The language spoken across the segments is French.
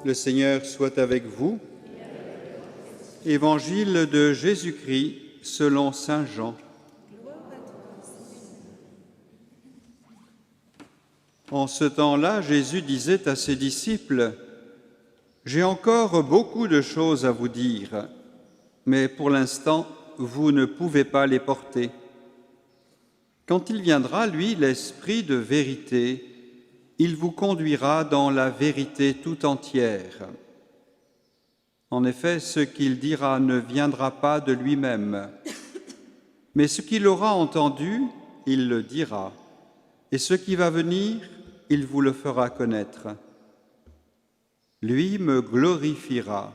Le Seigneur soit avec vous. Évangile de Jésus-Christ selon saint Jean. En ce temps-là, Jésus disait à ses disciples : « J'ai encore beaucoup de choses à vous dire, mais pour l'instant, vous ne pouvez pas les porter. Quand il viendra, lui, l'Esprit de vérité, il vous conduira dans la vérité tout entière. En effet, ce qu'il dira ne viendra pas de lui-même, mais ce qu'il aura entendu, il le dira, et ce qui va venir, il vous le fera connaître. Lui me glorifiera,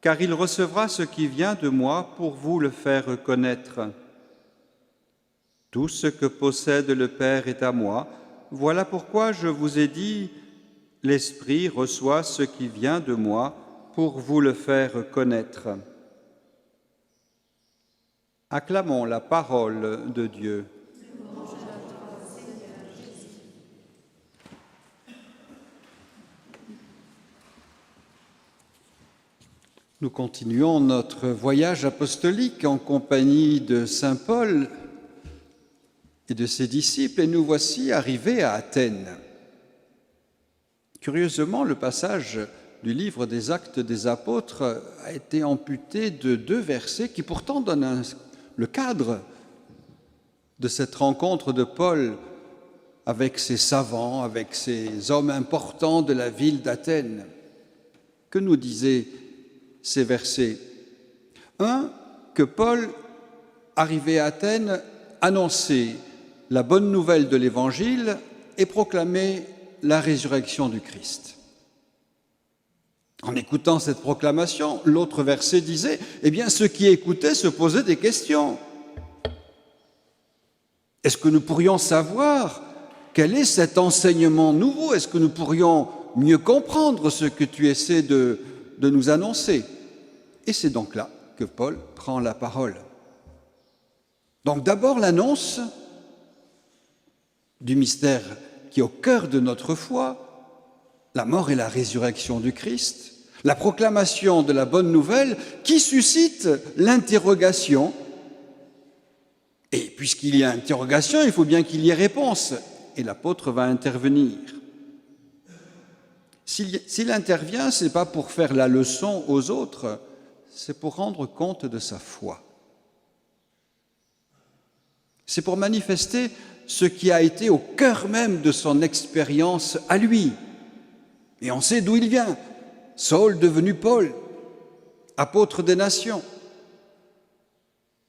car il recevra ce qui vient de moi pour vous le faire connaître. Tout ce que possède le Père est à moi. Voilà pourquoi je vous ai dit, l'Esprit reçoit ce qui vient de moi pour vous le faire connaître. » Acclamons la parole de Dieu. Nous continuons notre voyage apostolique en compagnie de saint Paul et de ses disciples, et nous voici arrivés à Athènes. Curieusement, le passage du livre des Actes des Apôtres a été amputé de 2 versets qui pourtant donnent le cadre de cette rencontre de Paul avec ces savants, avec ces hommes importants de la ville d'Athènes. Que nous disaient ces versets? 1. Que Paul, arrivé à Athènes, annonçait la bonne nouvelle de l'Évangile et proclamait la résurrection du Christ. En écoutant cette proclamation, l'autre verset disait, eh bien, ceux qui écoutaient se posaient des questions. Est-ce que nous pourrions savoir quel est cet enseignement nouveau? Est-ce que nous pourrions mieux comprendre ce que tu essaies de nous annoncer? Et c'est donc là que Paul prend la parole. Donc d'abord l'annonce du mystère qui est au cœur de notre foi, la mort et la résurrection du Christ, la proclamation de la bonne nouvelle qui suscite l'interrogation. Et puisqu'il y a interrogation, il faut bien qu'il y ait réponse. Et l'apôtre va intervenir. S'il intervient, ce n'est pas pour faire la leçon aux autres, c'est pour rendre compte de sa foi. C'est pour manifester ce qui a été au cœur même de son expérience à lui. Et on sait d'où il vient. Saul devenu Paul, apôtre des nations.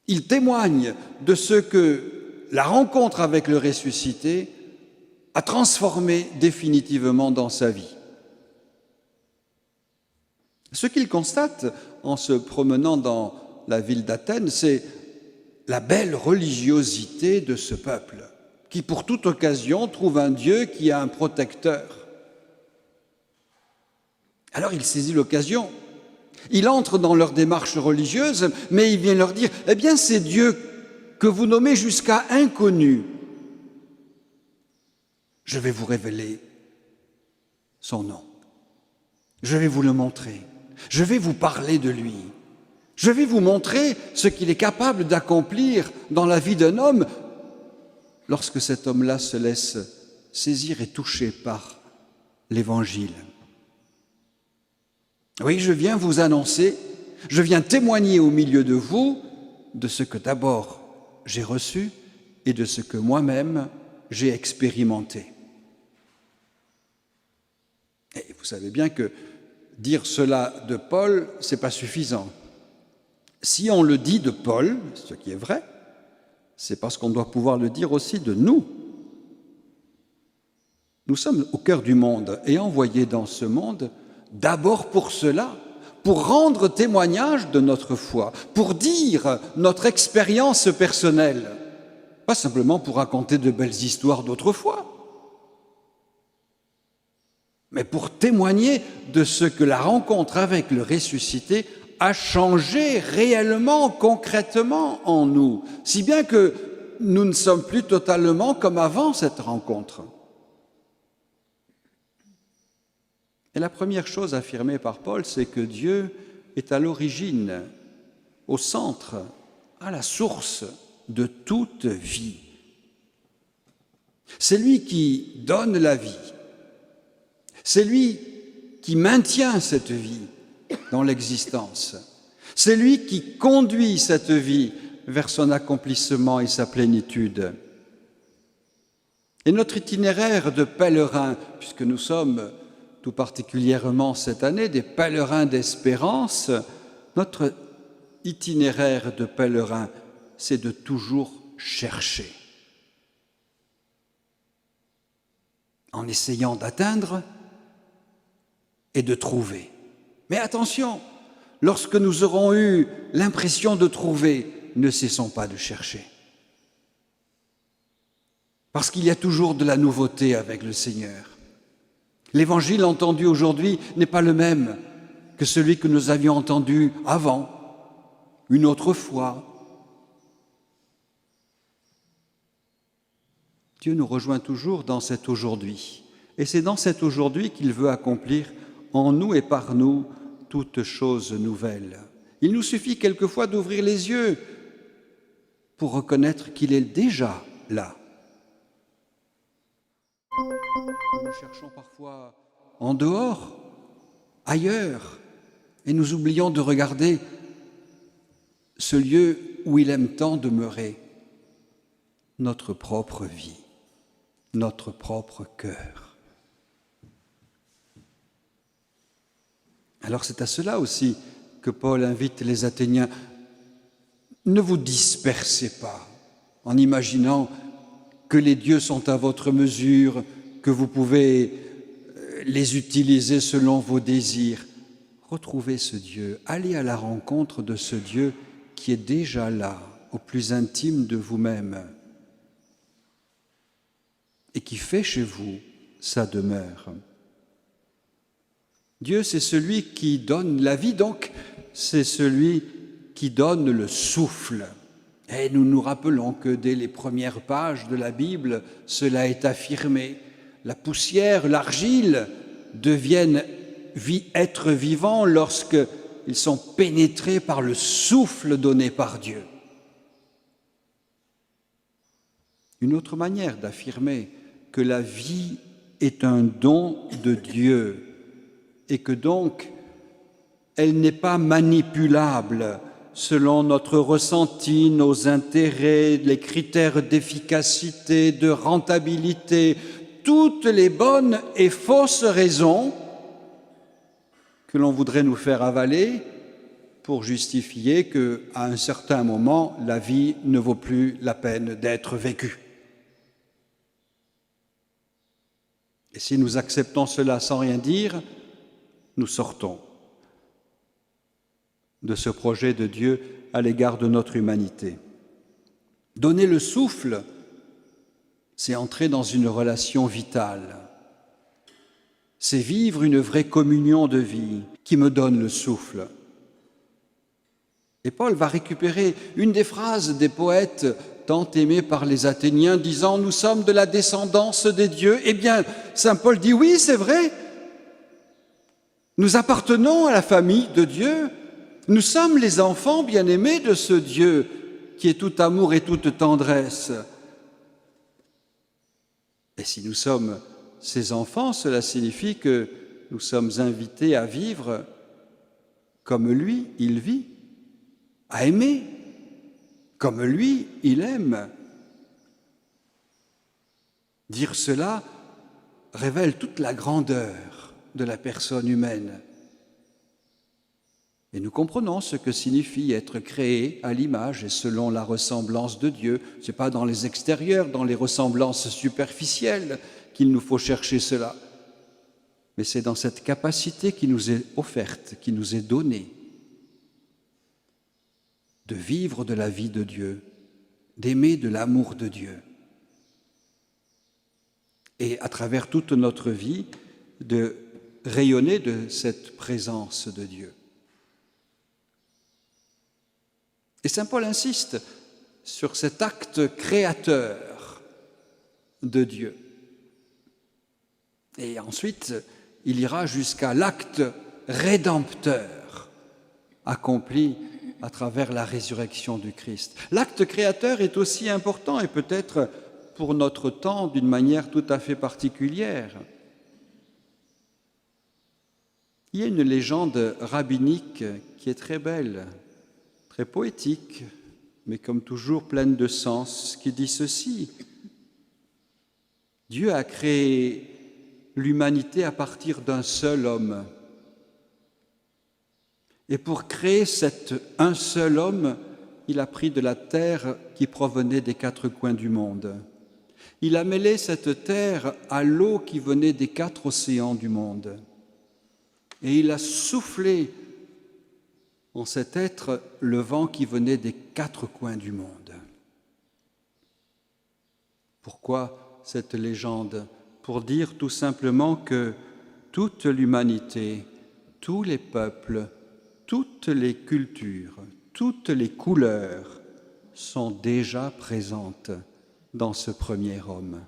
Il témoigne de ce que la rencontre avec le ressuscité a transformé définitivement dans sa vie. Ce qu'il constate en se promenant dans la ville d'Athènes, c'est la belle religiosité de ce peuple, qui pour toute occasion trouve un Dieu qui a un protecteur. Alors il saisit l'occasion, il entre dans leur démarche religieuse, mais il vient leur dire, eh bien c'est Dieu que vous nommez jusqu'à inconnu. Je vais vous révéler son nom, je vais vous le montrer, je vais vous parler de lui, je vais vous montrer ce qu'il est capable d'accomplir dans la vie d'un homme lorsque cet homme-là se laisse saisir et toucher par l'Évangile. Oui, je viens vous annoncer, je viens témoigner au milieu de vous de ce que d'abord j'ai reçu et de ce que moi-même j'ai expérimenté. Et vous savez bien que dire cela de Paul, ce n'est pas suffisant. Si on le dit de Paul, ce qui est vrai, c'est parce qu'on doit pouvoir le dire aussi de nous. Nous sommes au cœur du monde et envoyés dans ce monde d'abord pour cela, pour rendre témoignage de notre foi, pour dire notre expérience personnelle, pas simplement pour raconter de belles histoires d'autrefois, mais pour témoigner de ce que la rencontre avec le ressuscité a changé réellement, concrètement en nous, si bien que nous ne sommes plus totalement comme avant cette rencontre. Et la première chose affirmée par Paul, c'est que Dieu est à l'origine, au centre, à la source de toute vie. C'est lui qui donne la vie. C'est lui qui maintient cette vie dans l'existence. C'est lui qui conduit cette vie vers son accomplissement et sa plénitude. Et notre itinéraire de pèlerin, puisque nous sommes tout particulièrement cette année des pèlerins d'espérance, notre itinéraire de pèlerin, c'est de toujours chercher. En essayant d'atteindre et de trouver. Mais attention, lorsque nous aurons eu l'impression de trouver, ne cessons pas de chercher. Parce qu'il y a toujours de la nouveauté avec le Seigneur. L'évangile entendu aujourd'hui n'est pas le même que celui que nous avions entendu avant, une autre fois. Dieu nous rejoint toujours dans cet aujourd'hui. Et c'est dans cet aujourd'hui qu'il veut accomplir en nous et par nous toutes choses nouvelles. Il nous suffit quelquefois d'ouvrir les yeux pour reconnaître qu'il est déjà là. Nous le cherchons parfois en dehors, ailleurs, et nous oublions de regarder ce lieu où il aime tant demeurer, notre propre vie, notre propre cœur. Alors c'est à cela aussi que Paul invite les Athéniens. Ne vous dispersez pas en imaginant que les dieux sont à votre mesure, que vous pouvez les utiliser selon vos désirs. Retrouvez ce Dieu, allez à la rencontre de ce Dieu qui est déjà là, au plus intime de vous-même, et qui fait chez vous sa demeure. Dieu, c'est celui qui donne la vie, donc c'est celui qui donne le souffle. Et nous nous rappelons que dès les premières pages de la Bible, cela est affirmé. La poussière, l'argile deviennent êtres vivants lorsqu'ils sont pénétrés par le souffle donné par Dieu. Une autre manière d'affirmer que la vie est un don de Dieu et que donc elle n'est pas manipulable selon notre ressenti, nos intérêts, les critères d'efficacité, de rentabilité, toutes les bonnes et fausses raisons que l'on voudrait nous faire avaler pour justifier qu'à un certain moment, la vie ne vaut plus la peine d'être vécue. Et si nous acceptons cela sans rien dire, nous sortons de ce projet de Dieu à l'égard de notre humanité. Donner le souffle, c'est entrer dans une relation vitale. C'est vivre une vraie communion de vie qui me donne le souffle. Et Paul va récupérer une des phrases des poètes tant aimés par les Athéniens, disant « Nous sommes de la descendance des dieux ». Eh bien, saint Paul dit « Oui, c'est vrai. Nous appartenons à la famille de Dieu. Nous sommes les enfants bien-aimés de ce Dieu qui est tout amour et toute tendresse. » Et si nous sommes ces enfants, cela signifie que nous sommes invités à vivre comme lui, il vit, à aimer comme lui, il aime. Dire cela révèle toute la grandeur de la personne humaine. Et nous comprenons ce que signifie être créé à l'image et selon la ressemblance de Dieu. Ce n'est pas dans les extérieurs, dans les ressemblances superficielles qu'il nous faut chercher cela. Mais c'est dans cette capacité qui nous est offerte, qui nous est donnée, de vivre de la vie de Dieu, d'aimer de l'amour de Dieu. Et à travers toute notre vie, de rayonner de cette présence de Dieu. Et saint Paul insiste sur cet acte créateur de Dieu. Et ensuite, il ira jusqu'à l'acte rédempteur accompli à travers la résurrection du Christ. L'acte créateur est aussi important et peut-être pour notre temps d'une manière tout à fait particulière. Il y a une légende rabbinique qui est très belle, très poétique, mais comme toujours pleine de sens, qui dit ceci. Dieu a créé l'humanité à partir d'un seul homme. Et pour créer cet un seul homme, il a pris de la terre qui provenait des quatre coins du monde. Il a mêlé cette terre à l'eau qui venait des quatre océans du monde. Et il a soufflé en cet être le vent qui venait des quatre coins du monde. Pourquoi cette légende? Pour dire tout simplement que toute l'humanité, tous les peuples, toutes les cultures, toutes les couleurs sont déjà présentes dans ce premier homme.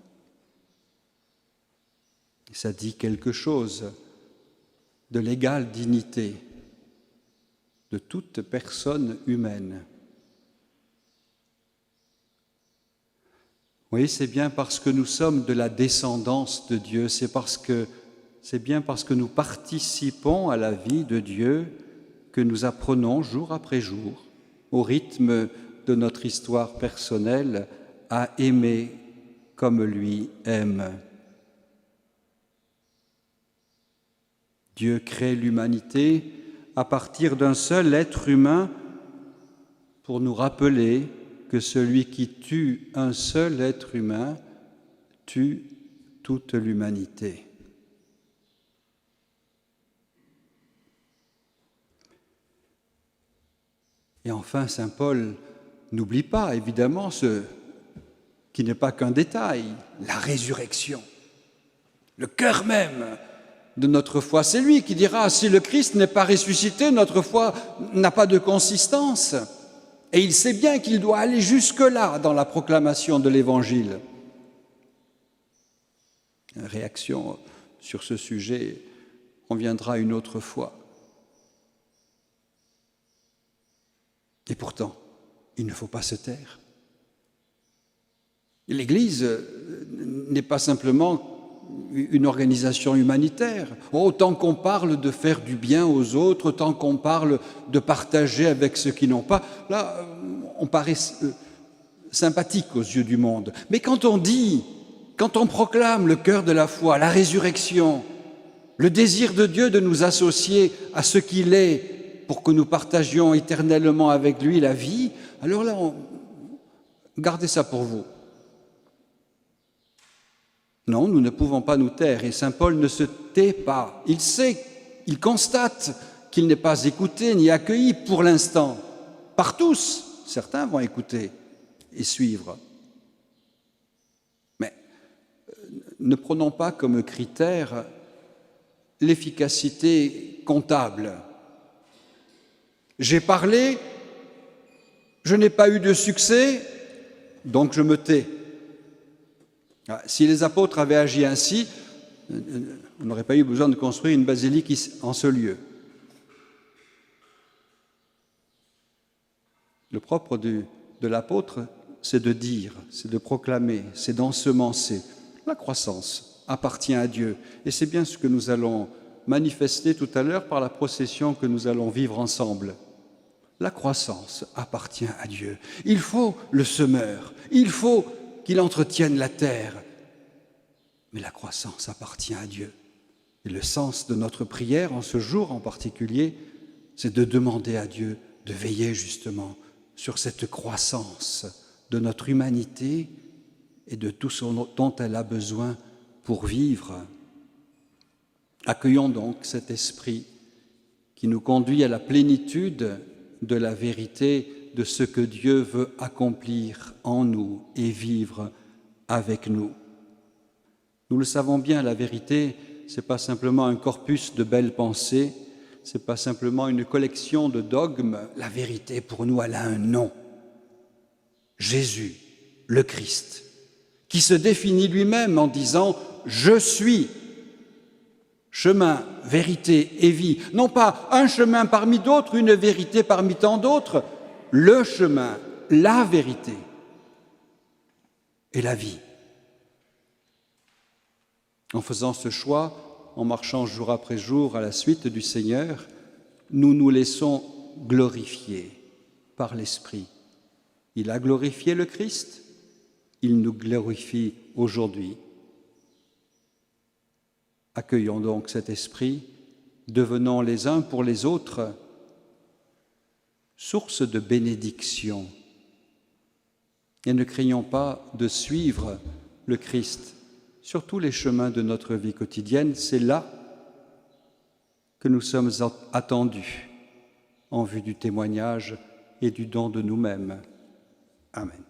Ça dit quelque chose de l'égale dignité de toute personne humaine. Oui, c'est bien parce que nous sommes de la descendance de Dieu, c'est bien parce que nous participons à la vie de Dieu que nous apprenons jour après jour, au rythme de notre histoire personnelle, à aimer comme lui aime. Dieu crée l'humanité à partir d'un seul être humain pour nous rappeler que celui qui tue un seul être humain tue toute l'humanité. Et enfin, saint Paul n'oublie pas, évidemment, ce qui n'est pas qu'un détail, la résurrection, le cœur même de notre foi. C'est lui qui dira, si le Christ n'est pas ressuscité, notre foi n'a pas de consistance. Et il sait bien qu'il doit aller jusque-là dans la proclamation de l'Évangile. Une réaction sur ce sujet, on viendra une autre fois. Et pourtant, il ne faut pas se taire. L'Église n'est pas simplement une organisation humanitaire. Autant qu'on parle de faire du bien aux autres, autant qu'on parle de partager avec ceux qui n'ont pas, là, on paraît sympathique aux yeux du monde. Mais quand on proclame le cœur de la foi, la résurrection, le désir de Dieu de nous associer à ce qu'il est pour que nous partagions éternellement avec lui la vie, alors là, gardez ça pour vous. Non, nous ne pouvons pas nous taire, et saint Paul ne se tait pas. Il sait, il constate qu'il n'est pas écouté ni accueilli pour l'instant, par tous. Certains vont écouter et suivre. Mais ne prenons pas comme critère l'efficacité comptable. J'ai parlé, je n'ai pas eu de succès, donc je me tais. Si les apôtres avaient agi ainsi, on n'aurait pas eu besoin de construire une basilique en ce lieu. Le propre de l'apôtre, c'est de dire, c'est de proclamer, c'est d'ensemencer. La croissance appartient à Dieu. Et c'est bien ce que nous allons manifester tout à l'heure par la procession que nous allons vivre ensemble. La croissance appartient à Dieu. Il faut le semeur, il faut qu'il entretienne la terre. Mais la croissance appartient à Dieu. Et le sens de notre prière, en ce jour en particulier, c'est de demander à Dieu de veiller justement sur cette croissance de notre humanité et de tout ce dont elle a besoin pour vivre. Accueillons donc cet esprit qui nous conduit à la plénitude de la vérité de ce que Dieu veut accomplir en nous et vivre avec nous. Nous le savons bien, la vérité, ce n'est pas simplement un corpus de belles pensées, ce n'est pas simplement une collection de dogmes. La vérité, pour nous, elle a un nom. Jésus, le Christ, qui se définit lui-même en disant « Je chemin, vérité et vie. Non pas un chemin parmi d'autres, une vérité parmi tant d'autres, le chemin, la vérité et la vie. En faisant ce choix, en marchant jour après jour à la suite du Seigneur, nous nous laissons glorifier par l'Esprit. Il a glorifié le Christ, il nous glorifie aujourd'hui. Accueillons donc cet esprit, devenons les uns pour les autres source de bénédiction. Et ne craignons pas de suivre le Christ sur tous les chemins de notre vie quotidienne. C'est là que nous sommes attendus en vue du témoignage et du don de nous-mêmes. Amen.